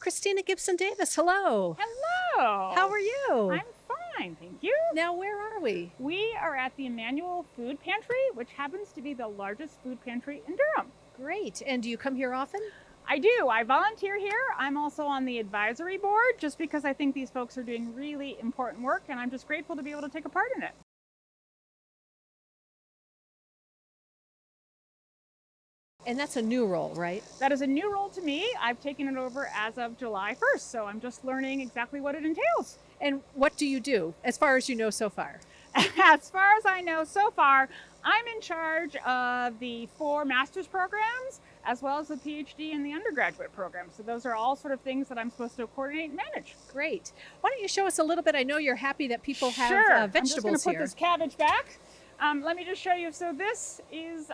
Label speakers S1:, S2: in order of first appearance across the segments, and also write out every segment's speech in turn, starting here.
S1: Christina Gibson-Davis, hello.
S2: Hello.
S1: How are you?
S2: I'm fine, thank you.
S1: Now, where are we?
S2: We are at the Emanual Food Pantry, which happens to be the largest food pantry in Durham.
S1: Great. And do you come here often?
S2: I do. I volunteer here. I'm also on the advisory board just because I think these folks are doing really important work, and I'm just grateful to be able to take a part in it.
S1: And that's a new role, right?
S2: That is a new role to me. I've taken it over as of July 1st, so I'm just learning exactly what it entails.
S1: And what do you do, as far as you know so far?
S2: As far as I know so far, I'm in charge of the 4 master's programs, as well as the PhD and the undergraduate program. So those are all sort of things that I'm supposed to coordinate and manage.
S1: Great. Why don't you show us a little bit? I know you're happy that people have vegetables
S2: I'm just going to put
S1: here.
S2: this cabbage back. Let me just show you. So this is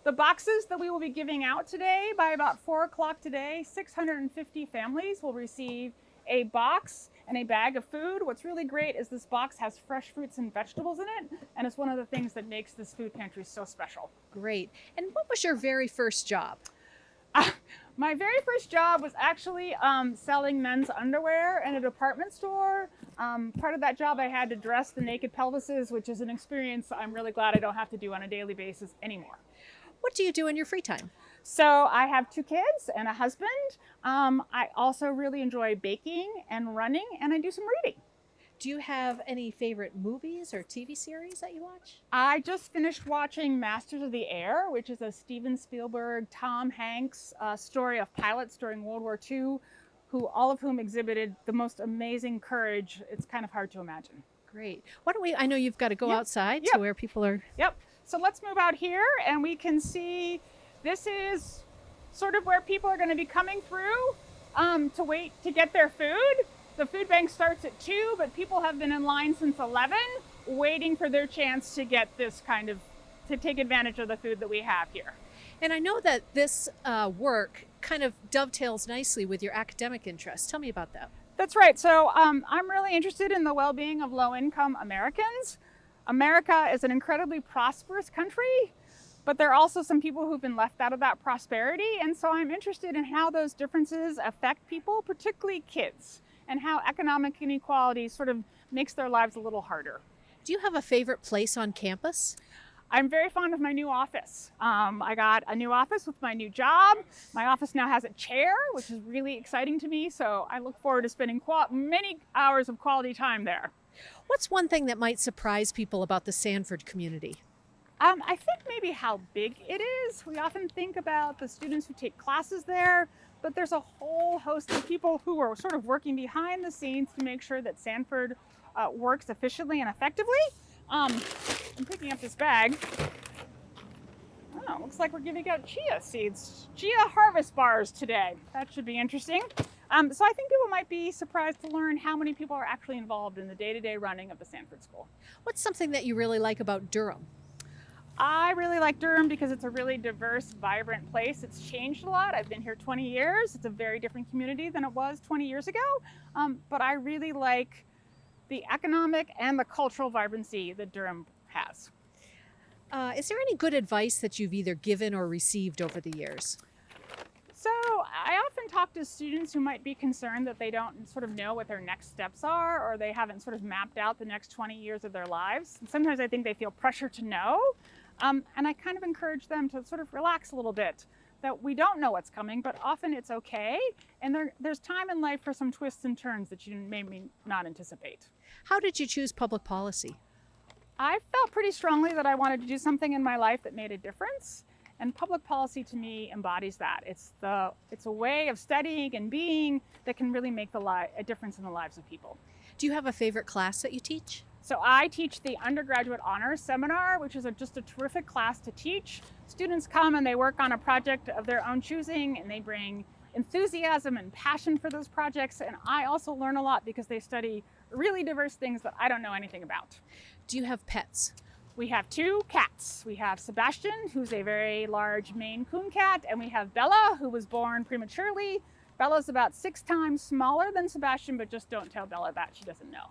S2: the boxes that we will be giving out today. By about 4 o'clock today, 650 families will receive a box and a bag of food. What's really great is this box has fresh fruits and vegetables in it, and it's one of the things that makes this food pantry so special.
S1: Great. And what was your very first job?
S2: My very first job was actually selling men's underwear in a department store. Part of that job, I had to dress the naked pelvises, which is an experience I'm really glad I don't have to do on a daily basis anymore.
S1: What do you do in your free time?
S2: So I have 2 kids and a husband. I also really enjoy baking and running, and I do some reading.
S1: Do you have any favorite movies or TV series that you watch?
S2: I just finished watching Masters of the Air, which is a Steven Spielberg, Tom Hanks story of pilots during World War II, all of whom exhibited the most amazing courage. It's kind of hard to imagine.
S1: Great. Why don't we, I know you've got to go outside to where people are.
S2: Yep. So let's move out here, and we can see this is sort of where people are going to be coming through to wait to get their food. The food bank starts at 2, but people have been in line since 11, waiting for their chance to get this to take advantage of the food that we have here.
S1: And I know that this work kind of dovetails nicely with your academic interests. Tell me about that.
S2: That's right. So I'm really interested in the well-being of low-income Americans. America is an incredibly prosperous country, but there are also some people who've been left out of that prosperity. And so I'm interested in how those differences affect people, particularly kids, and how economic inequality sort of makes their lives a little harder.
S1: Do you have a favorite place on campus?
S2: I'm very fond of my new office. I got a new office with my new job. My office now has a chair, which is really exciting to me. So I look forward to spending many hours of quality time there.
S1: What's one thing that might surprise people about the Sanford community?
S2: I think maybe how big it is. We often think about the students who take classes there, but there's a whole host of people who are sort of working behind the scenes to make sure that Sanford works efficiently and effectively. I'm picking up this bag. Oh, looks like we're giving out chia seeds, chia harvest bars today. That should be interesting. So I think people might be surprised to learn how many people are actually involved in the day-to-day running of the Sanford School.
S1: What's something that you really like about Durham?
S2: I really like Durham because it's a really diverse, vibrant place. It's changed a lot. I've been here 20 years. It's a very different community than it was 20 years ago. But I really like the economic and the cultural vibrancy that Durham has.
S1: Is there any good advice that you've either given or received over the years?
S2: So I often talk to students who might be concerned that they don't sort of know what their next steps are, or they haven't sort of mapped out the next 20 years of their lives. And sometimes I think they feel pressure to know. And I kind of encourage them to sort of relax a little bit, that we don't know what's coming, but often it's okay. And there's time in life for some twists and turns that you may not anticipate.
S1: How did you choose public policy?
S2: I felt pretty strongly that I wanted to do something in my life that made a difference. And public policy to me embodies that. It's a way of studying and being that can really make a difference in the lives of people.
S1: Do you have a favorite class that you teach?
S2: So I teach the undergraduate honors seminar, which is just a terrific class to teach. Students come and they work on a project of their own choosing, and they bring enthusiasm and passion for those projects. And I also learn a lot because they study really diverse things that I don't know anything about.
S1: Do you have pets?
S2: We have 2 cats. We have Sebastian, who's a very large Maine Coon cat, and we have Bella, who was born prematurely. Bella's about 6 times smaller than Sebastian, but just don't tell Bella that. She doesn't know.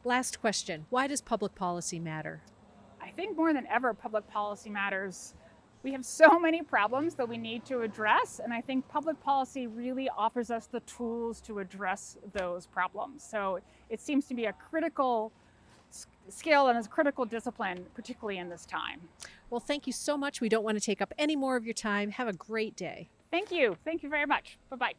S1: Last question. Why does public policy matter?
S2: I think more than ever, public policy matters We have so many problems that we need to address, and I think public policy really offers us the tools to address those problems. So it seems to be a critical skill and a critical discipline, particularly in this time.
S1: Well, thank you so much. We don't want to take up any more of your time. Have a great day.
S2: Thank you. Thank you very much. Bye-bye.